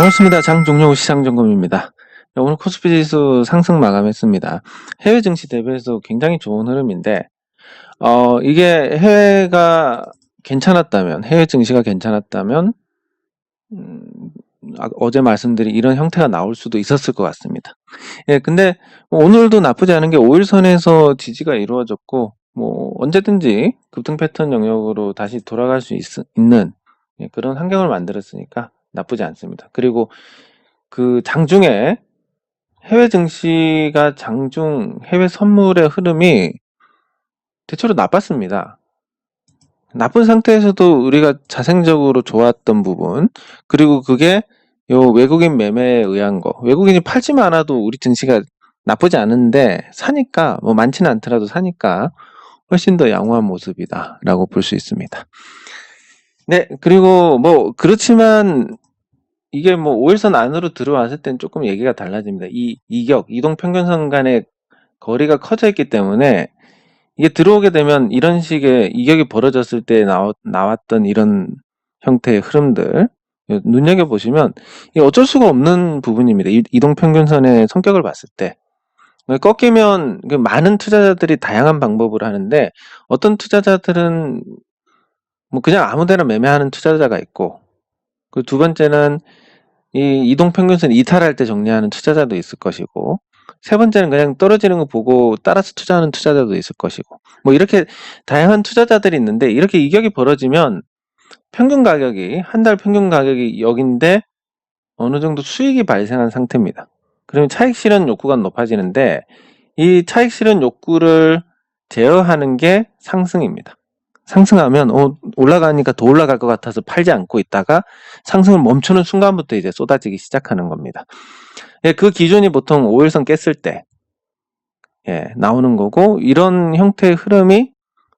반갑습니다. 장종료 시장점검입니다. 오늘 코스피 지수 상승 마감했습니다. 해외 증시 대비해서 굉장히 좋은 흐름인데, 이게 해외가 괜찮았다면, 해외 증시가 괜찮았다면, 음, 어제 말씀드린 이런 형태가 나올 수도 있었을 것 같습니다. 예, 근데 오늘도 나쁘지 않은 게 5일선에서 지지가 이루어졌고, 언제든지 급등 패턴 영역으로 다시 돌아갈 수 있는 그런 환경을 만들었으니까 나쁘지 않습니다. 그리고 그 장중에 해외 증시가 장중 해외 선물의 흐름이 대체로 나빴습니다. 나쁜 상태에서도 우리가 자생적으로 좋았던 부분, 그리고 그게 요 외국인 매매에 의한 거, 외국인이 팔지만 않아도 우리 증시가 나쁘지 않은데 사니까 많지는 않더라도 사니까 훨씬 더 양호한 모습이다라고 볼 수 있습니다. 네, 그리고 그렇지만 이게 5일선 안으로 들어왔을 땐 조금 얘기가 달라집니다. 이동평균선 간의 거리가 커져 있기 때문에 이게 들어오게 되면 이런 식의 이격이 벌어졌을 때 나왔던 이런 형태의 흐름들 눈여겨보시면 이게 어쩔 수가 없는 부분입니다. 이동평균선의 성격을 봤을 때. 꺾이면 많은 투자자들이 다양한 방법을 하는데 어떤 투자자들은 그냥 아무데나 매매하는 투자자가 있고, 그 두 번째는 이 이동평균선 이탈할 때 정리하는 투자자도 있을 것이고, 세 번째는 그냥 떨어지는 거 보고 따라서 투자하는 투자자도 있을 것이고, 이렇게 다양한 투자자들이 있는데, 이렇게 이격이 벌어지면 평균 가격이 한 달 평균 가격이 여긴데 어느 정도 수익이 발생한 상태입니다. 그러면 차익 실현 욕구가 높아지는데, 이 차익 실현 욕구를 제어하는 게 상승입니다. 상승하면 올라가니까 더 올라갈 것 같아서 팔지 않고 있다가 상승을 멈추는 순간부터 이제 쏟아지기 시작하는 겁니다. 예, 그 기준이 보통 5일선 깼을 때 나오는 거고, 이런 형태의 흐름이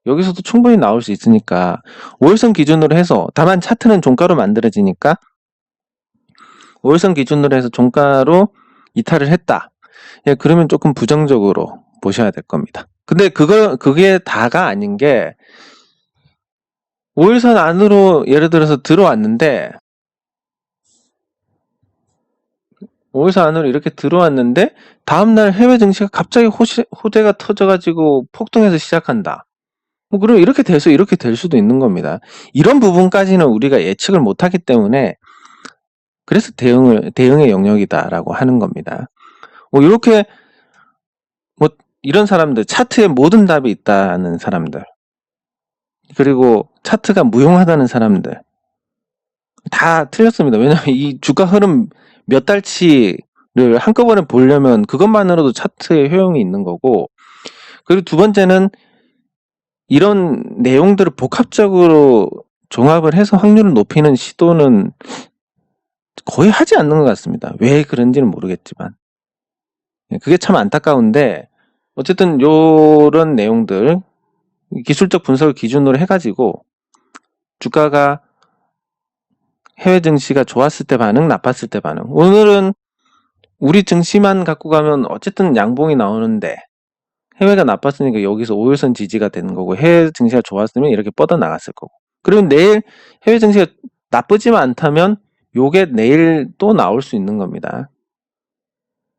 여기서도 충분히 나올 수 있으니까 5일선 기준으로 해서, 다만 차트는 종가로 만들어지니까 5일선 기준으로 해서 종가로 이탈을 했다. 예, 그러면 조금 부정적으로 보셔야 될 겁니다. 근데 그게 다가 아닌 게, 5일선 안으로 예를 들어서 들어왔는데, 5일선 안으로 이렇게 들어왔는데 다음날 해외 증시가 갑자기 호재가 터져가지고 폭등해서 시작한다. 그럼 이렇게 돼서 이렇게 될 수도 있는 겁니다. 이런 부분까지는 우리가 예측을 못하기 때문에, 그래서 대응의 영역이다라고 하는 겁니다. 이렇게 이런 사람들, 차트에 모든 답이 있다는 사람들, 그리고 차트가 무용하다는 사람들 다 틀렸습니다. 왜냐하면 이 주가 흐름 몇 달치를 한꺼번에 보려면 그것만으로도 차트에 효용이 있는 거고, 그리고 두 번째는 이런 내용들을 복합적으로 종합을 해서 확률을 높이는 시도는 거의 하지 않는 것 같습니다. 왜 그런지는 모르겠지만. 그게 참 안타까운데, 어쨌든 요런 내용들 기술적 분석을 기준으로 해가지고 주가가 해외 증시가 좋았을 때 반응, 나빴을 때 반응. 오늘은 우리 증시만 갖고 가면 어쨌든 양봉이 나오는데, 해외가 나빴으니까 여기서 5일선 지지가 되는 거고, 해외 증시가 좋았으면 이렇게 뻗어나갔을 거고, 그리고 내일 해외 증시가 나쁘지만 않다면 요게 내일 또 나올 수 있는 겁니다.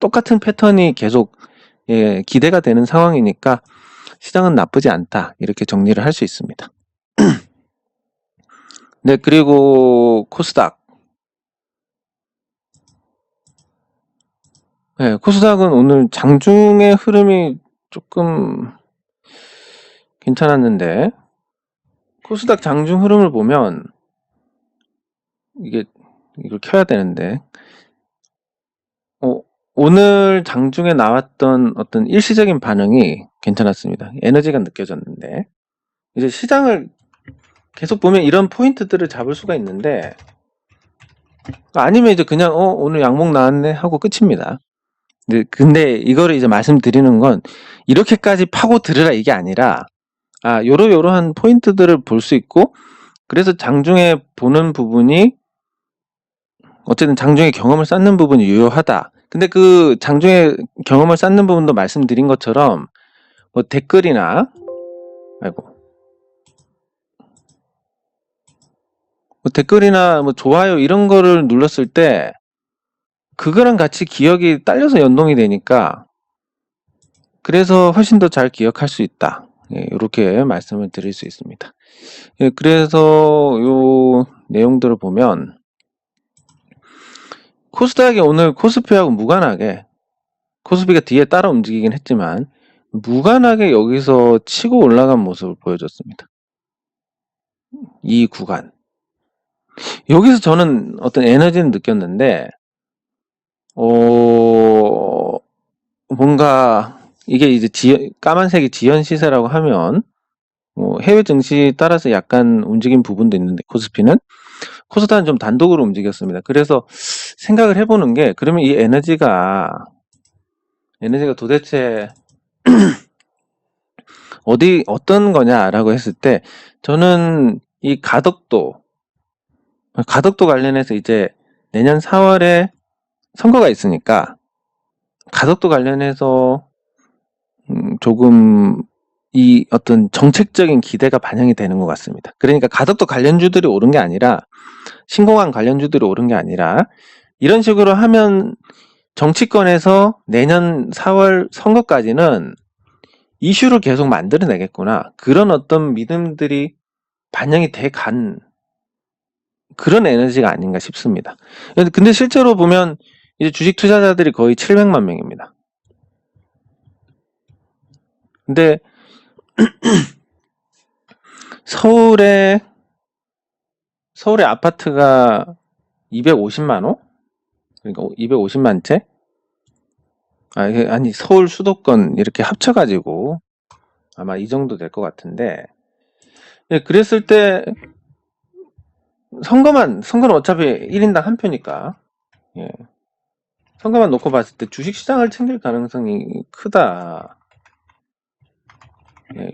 똑같은 패턴이 계속 기대가 되는 상황이니까 시장은 나쁘지 않다, 이렇게 정리를 할 수 있습니다. 네, 그리고 코스닥. 네, 코스닥은 오늘 장중의 흐름이 조금 괜찮았는데, 코스닥 장중 흐름을 보면 이걸 켜야 되는데, 오늘 장중에 나왔던 어떤 일시적인 반응이 괜찮았습니다. 에너지가 느껴졌는데, 이제 시장을 계속 보면 이런 포인트들을 잡을 수가 있는데, 아니면 이제 그냥 오늘 양봉 나왔네 하고 끝입니다. 근데 이거를 이제 말씀드리는 건 이렇게까지 파고 들으라 이게 아니라, 요러한 포인트들을 볼 수 있고, 그래서 장중에 보는 부분이 어쨌든 장중에 경험을 쌓는 부분이 유효하다. 근데 그 장중에 경험을 쌓는 부분도 말씀드린 것처럼 댓글이나 댓글이나 좋아요 이런 거를 눌렀을 때 그거랑 같이 기억이 딸려서 연동이 되니까 그래서 훨씬 더 잘 기억할 수 있다. 이렇게 말씀을 드릴 수 있습니다. 그래서 요 내용들을 보면 코스닥이 오늘 코스피하고 무관하게 코스피가 뒤에 따라 움직이긴 했지만 무관하게 여기서 치고 올라간 모습을 보여줬습니다. 이 구간. 여기서 저는 어떤 에너지는 느꼈는데 뭔가 이게 이제 까만색이 지연 시세라고 하면 해외 증시 따라서 약간 움직인 부분도 있는데 코스닥은 좀 단독으로 움직였습니다. 그래서 생각을 해보는 게 그러면 이 에너지가 도대체 어떤 거냐라고 했을 때 저는 이 가덕도 관련해서 이제 내년 4월에 선거가 있으니까 가덕도 관련해서 조금 이 어떤 정책적인 기대가 반영이 되는 것 같습니다. 그러니까 가덕도 관련주들이 오른 게 아니라 신공항 관련주들이 오른 게 아니라 이런 식으로 하면 정치권에서 내년 4월 선거까지는 이슈를 계속 만들어내겠구나. 그런 어떤 믿음들이 반영이 돼 간 그런 에너지가 아닌가 싶습니다. 근데 실제로 보면 이제 주식 투자자들이 거의 700만 명입니다. 근데 서울의 아파트가 250만 호? 그러니까 250만 채? 아니 서울 수도권 이렇게 합쳐가지고 아마 이 정도 될 것 같은데 그랬을 때 선거는 어차피 1인당 한 표니까 선거만 놓고 봤을 때 주식시장을 챙길 가능성이 크다.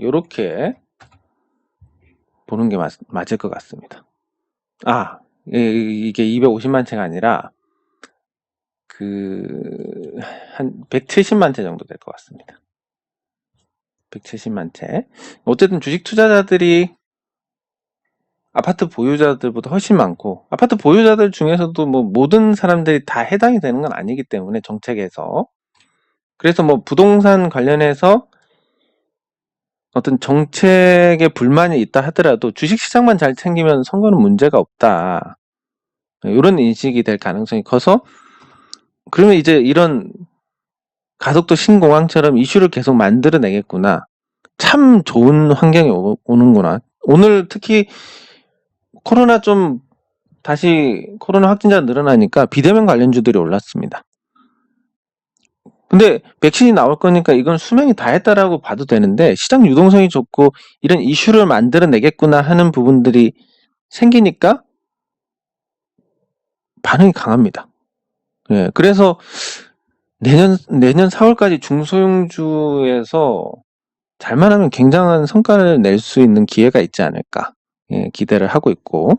요렇게 보는 게 맞을 것 같습니다. 이게 250만 채가 아니라 한 170만 채 정도 될 것 같습니다. 170만 채. 어쨌든 주식 투자자들이 아파트 보유자들보다 훨씬 많고 아파트 보유자들 중에서도 뭐 모든 사람들이 다 해당이 되는 건 아니기 때문에 정책에서 그래서 뭐 부동산 관련해서 어떤 정책에 불만이 있다 하더라도 주식시장만 잘 챙기면 선거는 문제가 없다. 이런 인식이 될 가능성이 커서 그러면 이제 이런 가덕도 신공항처럼 이슈를 계속 만들어내겠구나. 참 좋은 환경이 오는구나. 오늘 특히 다시 코로나 확진자 늘어나니까 비대면 관련주들이 올랐습니다. 근데 백신이 나올 거니까 이건 수명이 다했다라고 봐도 되는데 시장 유동성이 좋고 이런 이슈를 만들어내겠구나 하는 부분들이 생기니까 반응이 강합니다. 그래서 내년 4월까지 중소형주에서 잘만 하면 굉장한 성과를 낼 수 있는 기회가 있지 않을까 기대를 하고 있고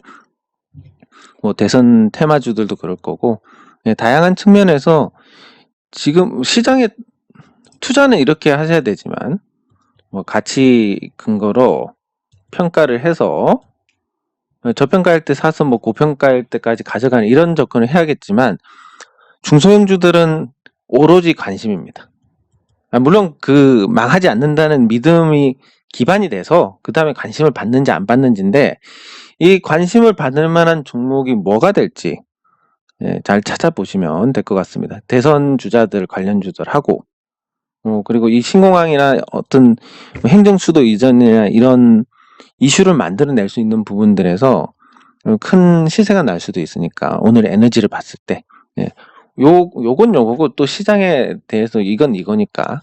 뭐 대선 테마주들도 그럴 거고 다양한 측면에서 지금 시장에 투자는 이렇게 하셔야 되지만 뭐 가치 근거로 평가를 해서 저평가할 때 사서 뭐 고평가할 때까지 가져가는 이런 접근을 해야겠지만 중소형주들은 오로지 관심입니다. 물론 망하지 않는다는 믿음이 기반이 돼서 그 다음에 관심을 받는지 안 받는지인데 이 관심을 받을 만한 종목이 뭐가 될지 잘 찾아보시면 될 것 같습니다. 대선 주자들 관련주들 하고 그리고 이 신공항이나 어떤 행정수도 이전이나 이런 이슈를 만들어낼 수 있는 부분들에서 큰 시세가 날 수도 있으니까 오늘 에너지를 봤을 때 요건 요거고 또 시장에 대해서 이건 이거니까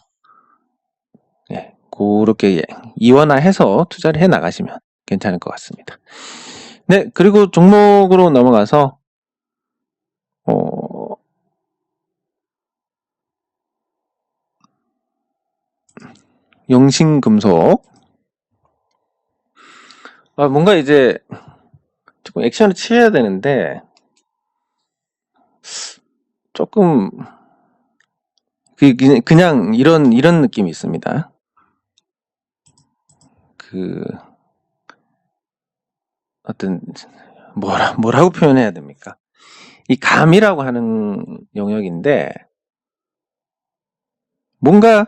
그렇게 이원화해서 투자를 해 나가시면 괜찮을 것 같습니다. 네, 그리고 종목으로 넘어가서 영신금속 뭔가 이제 조금 액션을 취해야 되는데 조금 그냥 이런 느낌이 있습니다. 어떤 뭐라고 표현해야 됩니까? 이 감이라고 하는 영역인데, 뭔가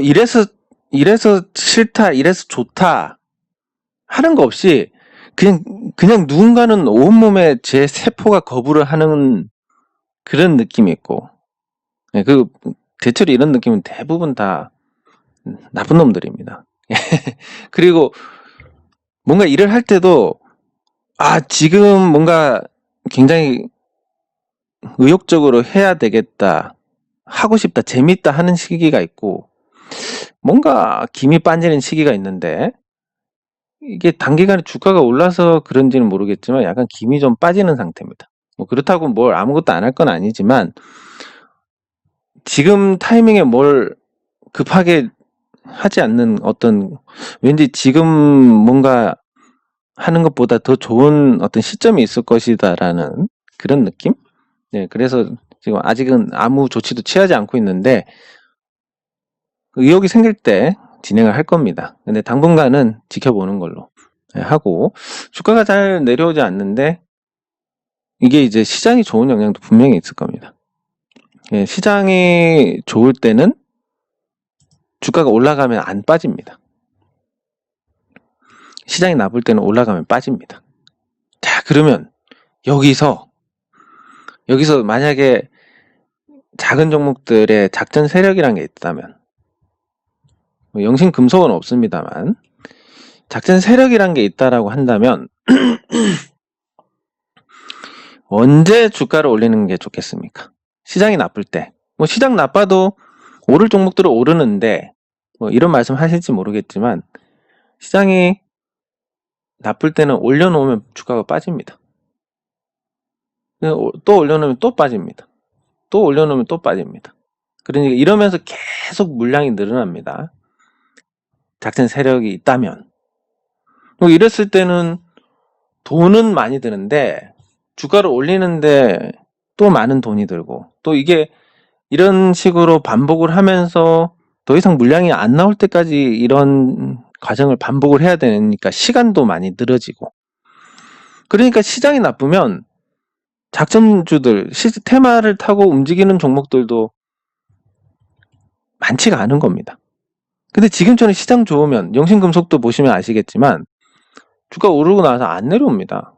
이래서 싫다, 이래서 좋다 하는 거 없이 그냥 누군가는 온몸에 제 세포가 거부를 하는 그런 느낌이 있고, 예, 대체로 이런 느낌은 대부분 다 나쁜 놈들입니다. 그리고 뭔가 일을 할 때도 지금 뭔가 굉장히 의욕적으로 해야 되겠다, 하고 싶다, 재밌다 하는 시기가 있고, 뭔가 김이 빠지는 시기가 있는데, 이게 단기간에 주가가 올라서 그런지는 모르겠지만 약간 김이 좀 빠지는 상태입니다. 뭐 그렇다고 뭘 아무것도 안 할 건 아니지만, 지금 타이밍에 뭘 급하게 하지 않는 어떤, 왠지 지금 뭔가 하는 것보다 더 좋은 어떤 시점이 있을 것이다라는 그런 느낌? 네, 그래서 지금 아직은 아무 조치도 취하지 않고 있는데, 의욕이 생길 때 진행을 할 겁니다. 근데 당분간은 지켜보는 걸로 하고, 주가가 잘 내려오지 않는데 이게 이제 시장이 좋은 영향도 분명히 있을 겁니다. 예, 시장이 좋을 때는 주가가 올라가면 안 빠집니다. 시장이 나쁠 때는 올라가면 빠집니다. 자, 그러면 여기서 만약에 작은 종목들의 작전 세력이란 게 있다면, 뭐 영신금속은 없습니다만 작전 세력이란 게 있다라고 한다면 언제 주가를 올리는 게 좋겠습니까? 시장이 나쁠 때. 뭐 시장 나빠도 오를 종목들은 오르는데, 뭐 이런 말씀 하실지 모르겠지만 시장이 나쁠 때는 올려놓으면 주가가 빠집니다. 또 올려놓으면 또 빠집니다. 또 올려놓으면 또 빠집니다. 그러니까 이러면서 계속 물량이 늘어납니다. 작전 세력이 있다면. 이랬을 때는 돈은 많이 드는데 주가를 올리는데 또 많은 돈이 들고, 또 이게 이런 식으로 반복을 하면서 더 이상 물량이 안 나올 때까지 이런 과정을 반복을 해야 되니까 시간도 많이 늘어지고, 그러니까 시장이 나쁘면 작전주들, 테마를 타고 움직이는 종목들도 많지가 않은 겁니다. 근데 지금처럼 시장 좋으면, 영신금속도 보시면 아시겠지만 주가 오르고 나서 안 내려옵니다.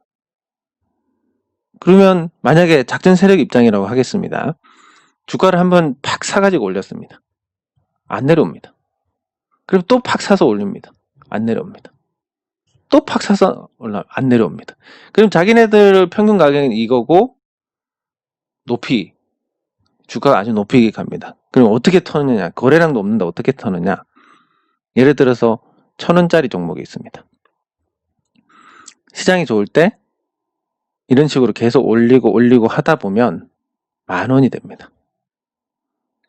그러면 만약에 작전 세력 입장이라고 하겠습니다. 주가를 한번 팍 사가지고 올렸습니다. 안 내려옵니다. 그럼 또 팍 사서 올립니다. 안 내려옵니다. 또 팍 사서 안 내려옵니다. 그럼 자기네들 평균 가격은 이거고 주가가 아주 높이 갑니다. 그럼 어떻게 터느냐? 거래량도 없는데 어떻게 터느냐? 예를 들어서 1,000원짜리 종목이 있습니다. 시장이 좋을 때 이런 식으로 계속 올리고 하다 보면 10,000원이 됩니다.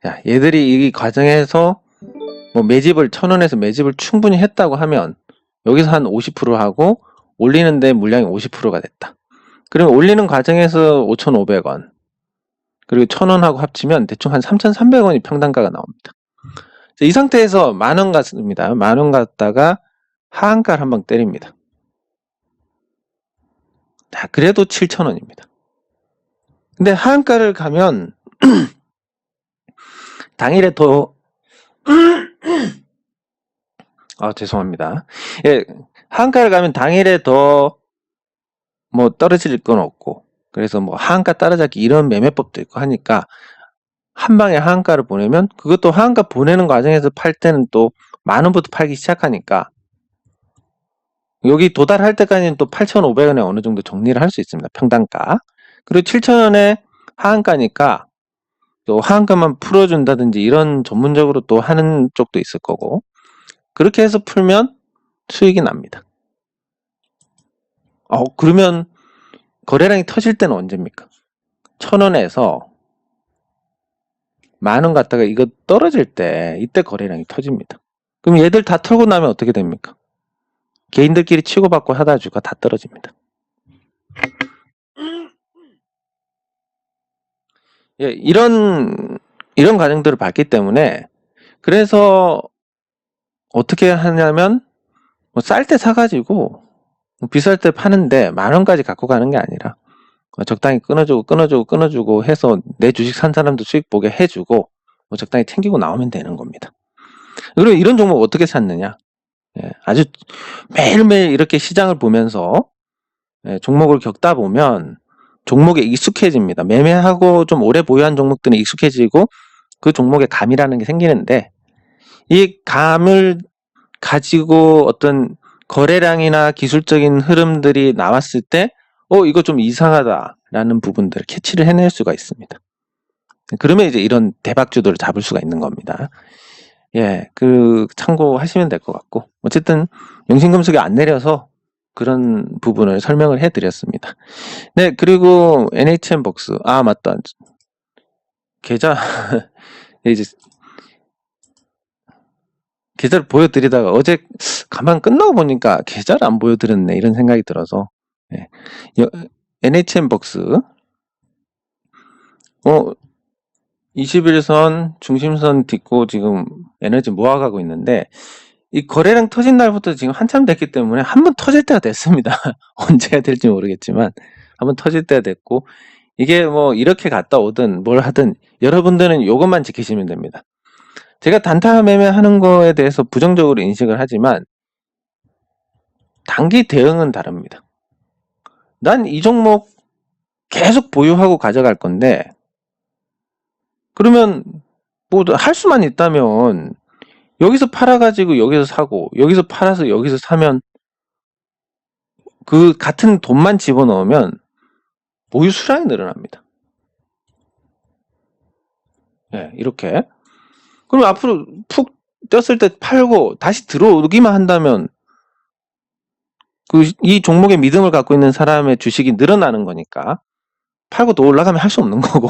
자, 얘들이 이 과정에서 뭐 1,000원에서 매집을 충분히 했다고 하면 여기서 한 50% 하고 올리는데 물량이 50%가 됐다. 그러면 올리는 과정에서 5,500원, 그리고 1,000원하고 합치면 대충 한 3,300원이 평단가가 나옵니다. 이 상태에서 10,000원 갔습니다. 10,000원 갔다가 하한가를 한번 때립니다. 자, 그래도 7,000원입니다. 근데 하한가를 가면 당일에 더 죄송합니다. 예, 하한가를 가면 당일에 더 뭐 떨어질 건 없고, 그래서 뭐 하한가 따라잡기 이런 매매법도 있고 하니까 한 방에 하한가를 보내면, 그것도 하한가 보내는 과정에서 팔 때는 또 10,000원부터 팔기 시작하니까 여기 도달할 때까지는 또 8,500원에 어느 정도 정리를 할 수 있습니다. 평단가. 그리고 7,000원에 하한가니까 또 하한가만 풀어준다든지 이런 전문적으로 또 하는 쪽도 있을 거고, 그렇게 해서 풀면 수익이 납니다. 그러면 거래량이 터질 때는 언제입니까? 1,000원에서 10,000원 갔다가 이거 떨어질 때, 이때 거래량이 터집니다. 그럼 얘들 다 털고 나면 어떻게 됩니까? 개인들끼리 치고받고 하다 주가 다 떨어집니다. 예, 이런 과정들을 봤기 때문에, 그래서 어떻게 하냐면 쌀 때 사가지고 비쌀 때 파는데 10,000원까지 갖고 가는 게 아니라 적당히 끊어주고 해서 내 주식 산 사람도 수익 보게 해주고 적당히 챙기고 나오면 되는 겁니다. 그리고 이런 종목 어떻게 찾느냐? 아주 매일매일 이렇게 시장을 보면서 종목을 겪다 보면 종목에 익숙해집니다. 매매하고 좀 오래 보유한 종목들은 익숙해지고 그 종목의 감이라는 게 생기는데, 이 감을 가지고 어떤 거래량이나 기술적인 흐름들이 나왔을 때 이거 좀 이상하다라는 부분들을 캐치를 해낼 수가 있습니다. 그러면 이제 이런 대박주들을 잡을 수가 있는 겁니다. 참고하시면 될 것 같고, 어쨌든 용신금속이 안 내려서 그런 부분을 설명을 해드렸습니다. 네, 그리고 NHN벅스, 맞다, 계좌 이제 계좌를 보여드리다가 어제 가만 끝나고 보니까 계좌를 안 보여드렸네, 이런 생각이 들어서. NHN벅스 21선 중심선 딛고 지금 에너지 모아가고 있는데, 이 거래량 터진 날부터 지금 한참 됐기 때문에 한번 터질 때가 됐습니다. 언제가 될지 모르겠지만 한번 터질 때가 됐고, 이게 뭐 이렇게 갔다 오든 뭘 하든 여러분들은 이것만 지키시면 됩니다. 제가 단타 매매하는 거에 대해서 부정적으로 인식을 하지만 단기 대응은 다릅니다. 난 이 종목 계속 보유하고 가져갈 건데, 그러면 뭐 할 수만 있다면 여기서 팔아가지고 여기서 사고, 여기서 팔아서 여기서 사면, 그 같은 돈만 집어넣으면 보유 수량이 늘어납니다. 이렇게. 그럼 앞으로 푹 떴을 때 팔고 다시 들어오기만 한다면 이 종목에 믿음을 갖고 있는 사람의 주식이 늘어나는 거니까, 팔고 또 올라가면 할 수 없는 거고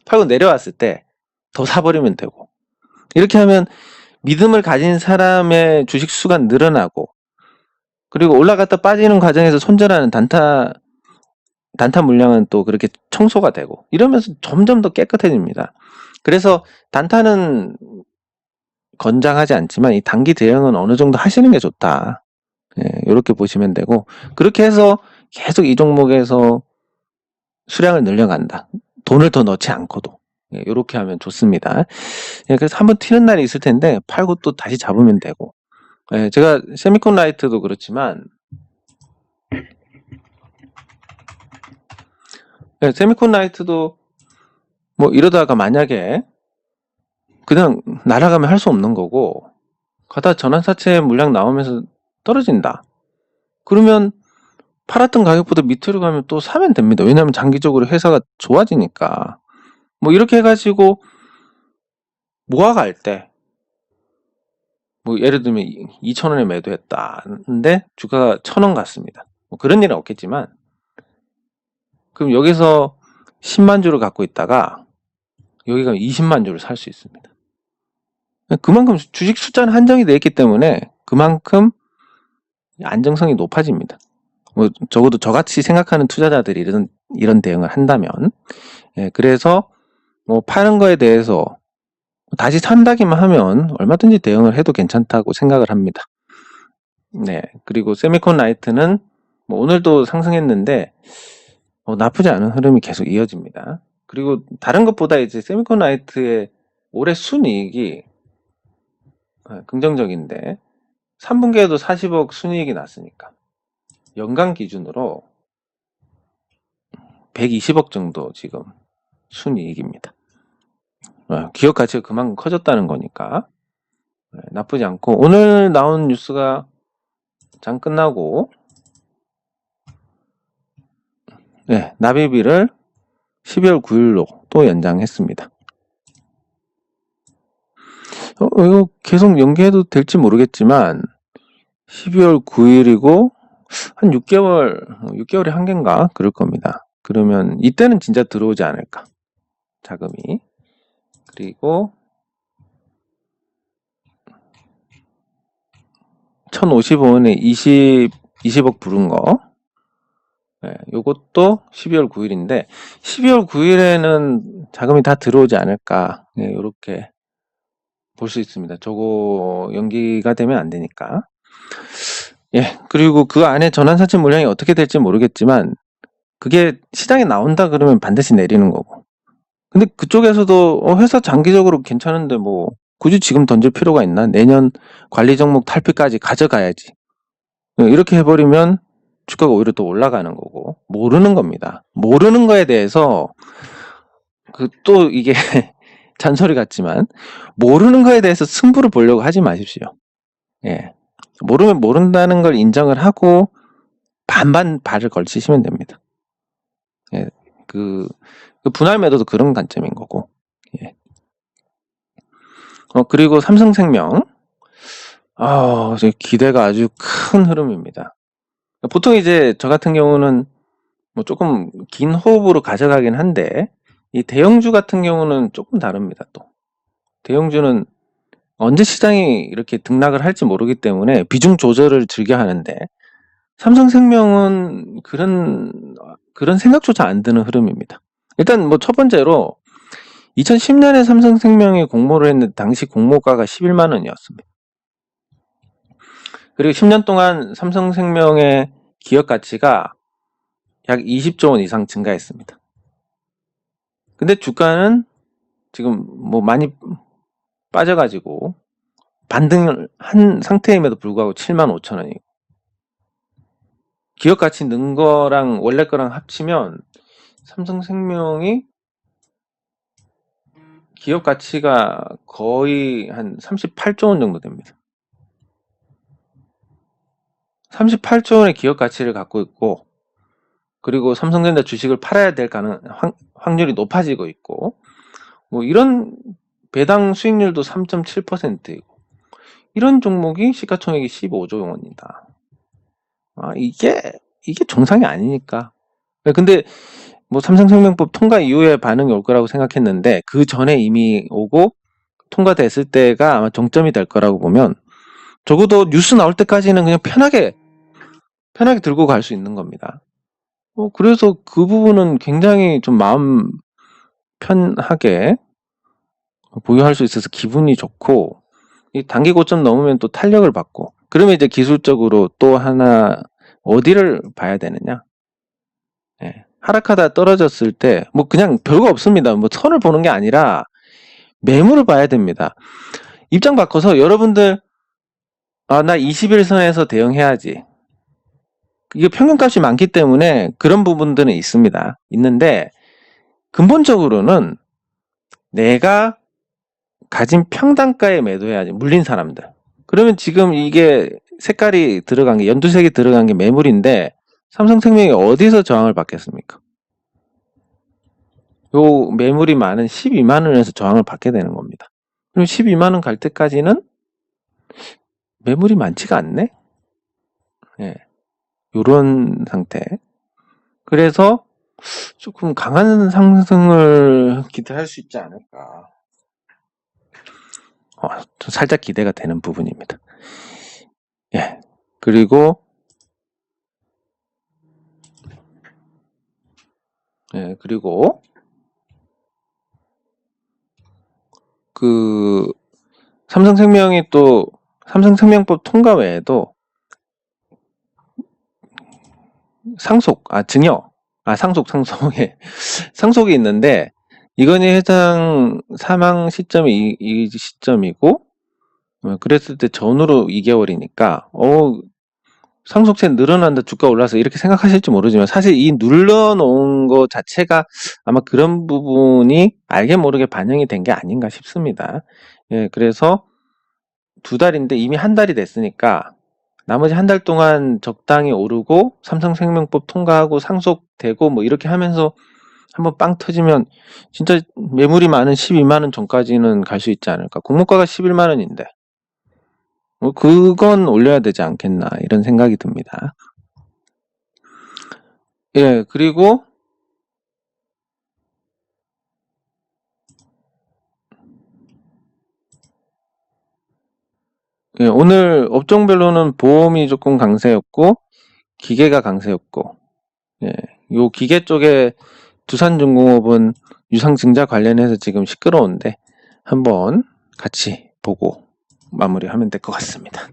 팔고 내려왔을 때 더 사버리면 되고, 이렇게 하면 믿음을 가진 사람의 주식 수가 늘어나고, 그리고 올라갔다 빠지는 과정에서 손절하는 단타 물량은 또 그렇게 청소가 되고, 이러면서 점점 더 깨끗해집니다. 그래서 단타는 권장하지 않지만 이 단기 대응은 어느 정도 하시는 게 좋다, 이렇게 보시면 되고, 그렇게 해서 계속 이 종목에서 수량을 늘려간다, 돈을 더 넣지 않고도, 이렇게 하면 좋습니다. 그래서 한번 튀는 날이 있을 텐데 팔고 또 다시 잡으면 되고, 제가 세미콘 라이트도 그렇지만, 세미콘 라이트도 뭐 이러다가 만약에 그냥 날아가면 할 수 없는 거고, 가다 전환사채 물량 나오면서 떨어진다, 그러면 팔았던 가격보다 밑으로 가면 또 사면 됩니다. 왜냐하면 장기적으로 회사가 좋아지니까. 뭐 이렇게 해가지고 모아갈 때, 뭐 예를 들면 2,000원에 매도했다는데 주가가 1,000원 같습니다. 뭐 그런 일은 없겠지만, 그럼 여기서 10만 주를 갖고 있다가 여기 가면 20만 주를 살 수 있습니다. 그만큼 주식 숫자는 한정이 되어 있기 때문에 그만큼 안정성이 높아집니다. 뭐 적어도 저같이 생각하는 투자자들이 이런 대응을 한다면, 그래서 뭐 파는 거에 대해서 다시 산다기만 하면 얼마든지 대응을 해도 괜찮다고 생각을 합니다. 그리고 세미콘 라이트는 뭐 오늘도 상승했는데 나쁘지 않은 흐름이 계속 이어집니다. 그리고 다른 것보다 이제 세미콘 라이트의 올해 순이익이 긍정적인데, 3분기에도 40억 순이익이 났으니까 연간 기준으로 120억 정도 지금 순이익입니다. 기업 가치가 그만큼 커졌다는 거니까 나쁘지 않고, 오늘 나온 뉴스가 장 끝나고 납입일을 12월 9일로 또 연장했습니다. 이거 계속 연기해도 될지 모르겠지만 12월 9일이고 한 6개월이 한계인가 그럴 겁니다. 그러면 이때는 진짜 들어오지 않을까, 자금이. 그리고 1,050원에 20억 부른 거, 요것도 12월 9일인데 12월 9일에는 자금이 다 들어오지 않을까, 이렇게 볼 수 있습니다. 저거 연기가 되면 안 되니까. 그리고 그 안에 전환사채 물량이 어떻게 될지 모르겠지만 그게 시장에 나온다 그러면 반드시 내리는 거고. 근데 그쪽에서도 회사 장기적으로 괜찮은데 뭐 굳이 지금 던질 필요가 있나? 내년 관리 종목 탈피까지 가져가야지. 이렇게 해버리면 주가가 오히려 또 올라가는 거고. 모르는 겁니다. 모르는 거에 대해서 또 이게 잔소리 같지만 모르는 거에 대해서 승부를 보려고 하지 마십시오. 예. 모르면 모른다는 걸 인정을 하고 반반 발을 걸치시면 됩니다. 예. 그 분할 매도도 그런 관점인 거고. 예. 그리고 삼성생명. 기대가 아주 큰 흐름입니다. 보통 이제 저 같은 경우는 뭐 조금 긴 호흡으로 가져가긴 한데, 이 대형주 같은 경우는 조금 다릅니다, 또. 대형주는 언제 시장이 이렇게 등락을 할지 모르기 때문에 비중 조절을 즐겨 하는데, 삼성생명은 그런 생각조차 안 드는 흐름입니다. 일단 뭐 첫 번째로 2010년에 삼성생명에 공모를 했는데 당시 공모가가 11만 원이었습니다. 그리고 10년 동안 삼성생명의 기업 가치가 약 20조 원 이상 증가했습니다. 근데 주가는 지금 뭐 많이 빠져가지고 반등을 한 상태임에도 불구하고 7만 5천 원이고, 기업 가치 는 거랑 원래 거랑 합치면 삼성생명이 기업 가치가 거의 한 38조 원 정도 됩니다. 38조 원의 기업 가치를 갖고 있고, 그리고 삼성전자 주식을 팔아야 될 확률이 높아지고 있고, 뭐 이런 배당 수익률도 3.7%이고, 이런 종목이 시가총액이 15조 원이다. 이게 정상이 아니니까. 근데 뭐 삼성생명법 통과 이후에 반응이 올 거라고 생각했는데, 그 전에 이미 오고 통과됐을 때가 아마 정점이 될 거라고 보면, 적어도 뉴스 나올 때까지는 그냥 편하게 들고 갈 수 있는 겁니다. 그래서 그 부분은 굉장히 좀 마음 편하게 보유할 수 있어서 기분이 좋고, 이 단기 고점 넘으면 또 탄력을 받고, 그러면 이제 기술적으로 또 하나 어디를 봐야 되느냐? 예. 하락하다 떨어졌을 때 뭐 그냥 별거 없습니다. 뭐 선을 보는 게 아니라 매물을 봐야 됩니다. 입장 바꿔서 여러분들 나 21선에서 대응해야지. 이게 평균값이 많기 때문에 그런 부분들은 있는데 근본적으로는 내가 가진 평단가에 매도해야지. 물린 사람들. 그러면 지금 이게 색깔이 들어간 게, 연두색이 들어간 게 매물인데 삼성생명이 어디서 저항을 받겠습니까? 요 매물이 많은 12만 원에서 저항을 받게 되는 겁니다. 그럼 12만 원 갈 때까지는 매물이 많지가 않네? 예. 요런 상태. 그래서 조금 강한 상승을 기대할 수 있지 않을까. 살짝 기대가 되는 부분입니다. 예. 그리고 삼성생명이 또 삼성생명법 통과 외에도 상속이 있는데, 이건희 회장 사망 시점이 이 시점이고, 그랬을 때 전후로 2개월이니까 상속세 늘어난다, 주가 올라서 이렇게 생각하실지 모르지만, 사실 이 눌러놓은 거 자체가 아마 그런 부분이 알게 모르게 반영이 된 게 아닌가 싶습니다. 예, 그래서 2달인데 이미 한 달이 됐으니까 나머지 한 달 동안 적당히 오르고 삼성생명법 통과하고 상속되고 뭐 이렇게 하면서 한번 빵 터지면 진짜 매물이 많은 12만 원 전까지는 갈 수 있지 않을까. 공모가가 11만 원인데 그건 올려야 되지 않겠나, 이런 생각이 듭니다. 예, 그리고 예, 오늘 업종별로는 보험이 조금 강세였고 기계가 강세였고, 예, 요 기계 쪽에 두산중공업은 유상증자 관련해서 지금 시끄러운데 한번 같이 보고 마무리하면 될 것 같습니다.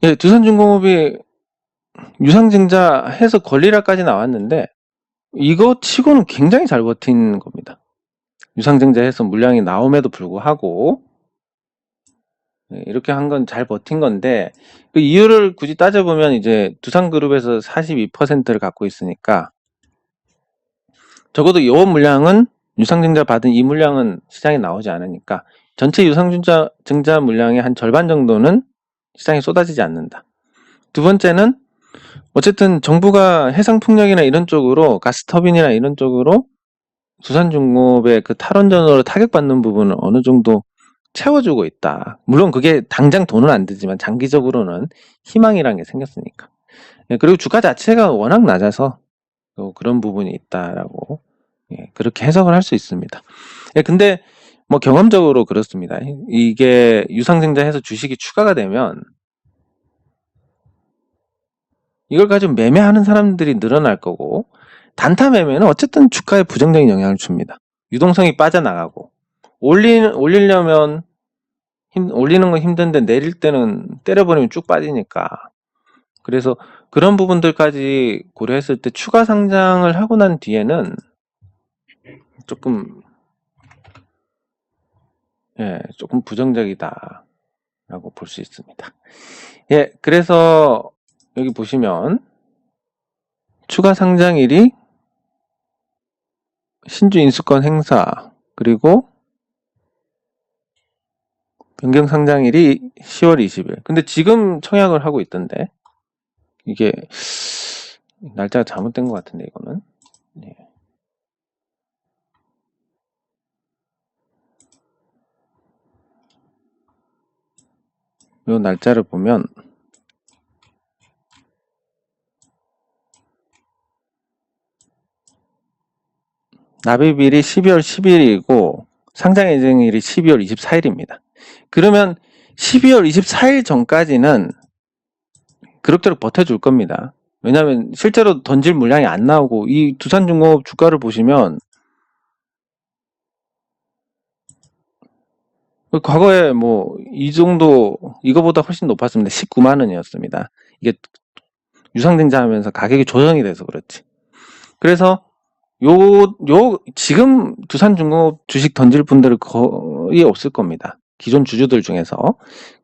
예, 두산중공업이 유상증자 해서 권리락까지 나왔는데 이거 치고는 굉장히 잘 버틴 겁니다. 유상증자 해서 물량이 나옴에도 불구하고 이렇게 한 건 잘 버틴 건데, 그 이유를 굳이 따져보면 이제 두산그룹에서 42%를 갖고 있으니까 적어도 이 물량은 유상증자 받은 이 물량은 시장에 나오지 않으니까 전체 유상증자 물량의 한 절반 정도는 시장에 쏟아지지 않는다. 두 번째는 어쨌든 정부가 해상풍력이나 이런 쪽으로 가스터빈이나 이런 쪽으로 두산중공업의 그 탈원전으로 타격받는 부분을 어느 정도 채워주고 있다. 물론 그게 당장 돈은 안 들지만 장기적으로는 희망이라는 게 생겼으니까. 그리고 주가 자체가 워낙 낮아서 그런 부분이 있다라고 그렇게 해석을 할 수 있습니다. 근데 뭐 경험적으로 그렇습니다. 이게 유상증자해서 주식이 추가가 되면 이걸 가지고 매매하는 사람들이 늘어날 거고, 단타 매매는 어쨌든 주가에 부정적인 영향을 줍니다. 유동성이 빠져나가고, 올리려면 올리는 건 힘든데 내릴 때는 때려버리면 쭉 빠지니까. 그래서 그런 부분들까지 고려했을 때 추가 상장을 하고 난 뒤에는 조금 부정적이다라고 볼 수 있습니다. 그래서 여기 보시면 추가 상장일이 신주 인수권 행사, 그리고 변경 상장일이 10월 20일. 근데 지금 청약을 하고 있던데, 이게 날짜가 잘못된 것 같은데, 이거는. 이 날짜를 보면 납입일이 12월 10일이고 상장 예정일이 12월 24일입니다. 그러면 12월 24일 전까지는 그럭저럭 버텨줄 겁니다. 왜냐하면 실제로 던질 물량이 안 나오고, 이 두산중공업 주가를 보시면 과거에 뭐 이 정도, 이거보다 훨씬 높았습니다. 19만 원이었습니다. 이게 유상증자 하면서 가격이 조정이 돼서 그렇지. 그래서 지금 두산중공업 주식 던질 분들은 거의 없을 겁니다. 기존 주주들 중에서.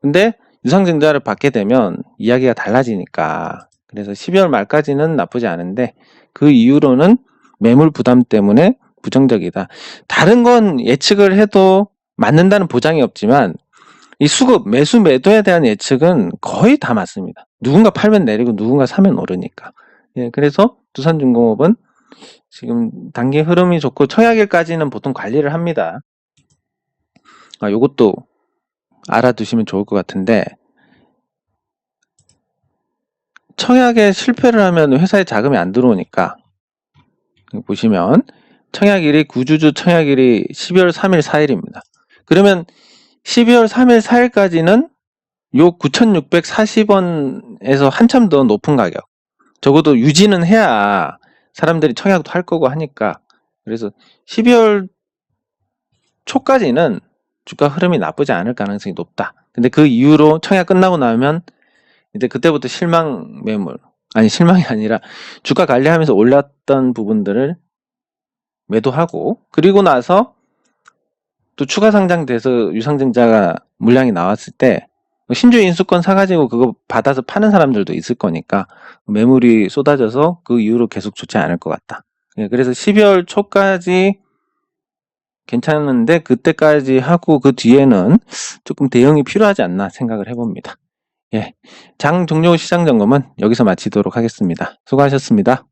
근데 유상증자를 받게 되면 이야기가 달라지니까. 그래서 12월 말까지는 나쁘지 않은데 그 이후로는 매물 부담 때문에 부정적이다. 다른 건 예측을 해도 맞는다는 보장이 없지만 이 수급, 매수, 매도에 대한 예측은 거의 다 맞습니다. 누군가 팔면 내리고 누군가 사면 오르니까. 그래서 두산중공업은 지금 단기 흐름이 좋고 청약일까지는 보통 관리를 합니다. 요것도 알아두시면 좋을 것 같은데, 청약에 실패를 하면 회사에 자금이 안 들어오니까, 보시면 청약일이 구주주 청약일이 12월 3일 4일입니다. 그러면 12월 3일 4일까지는 요 9,640원에서 한참 더 높은 가격, 적어도 유지는 해야 사람들이 청약도 할 거고 하니까. 그래서 12월 초까지는 주가 흐름이 나쁘지 않을 가능성이 높다. 근데 그 이후로 청약 끝나고 나면 이제 그때부터 실망이 아니라 주가 관리하면서 올랐던 부분들을 매도하고, 그리고 나서 또 추가 상장돼서 유상증자가 물량이 나왔을 때 신주 인수권 사가지고 그거 받아서 파는 사람들도 있을 거니까 매물이 쏟아져서 그 이후로 계속 좋지 않을 것 같다. 그래서 12월 초까지 괜찮은데 그때까지 하고 그 뒤에는 조금 대응이 필요하지 않나 생각을 해봅니다. 장 종료 시장 점검은 여기서 마치도록 하겠습니다. 수고하셨습니다.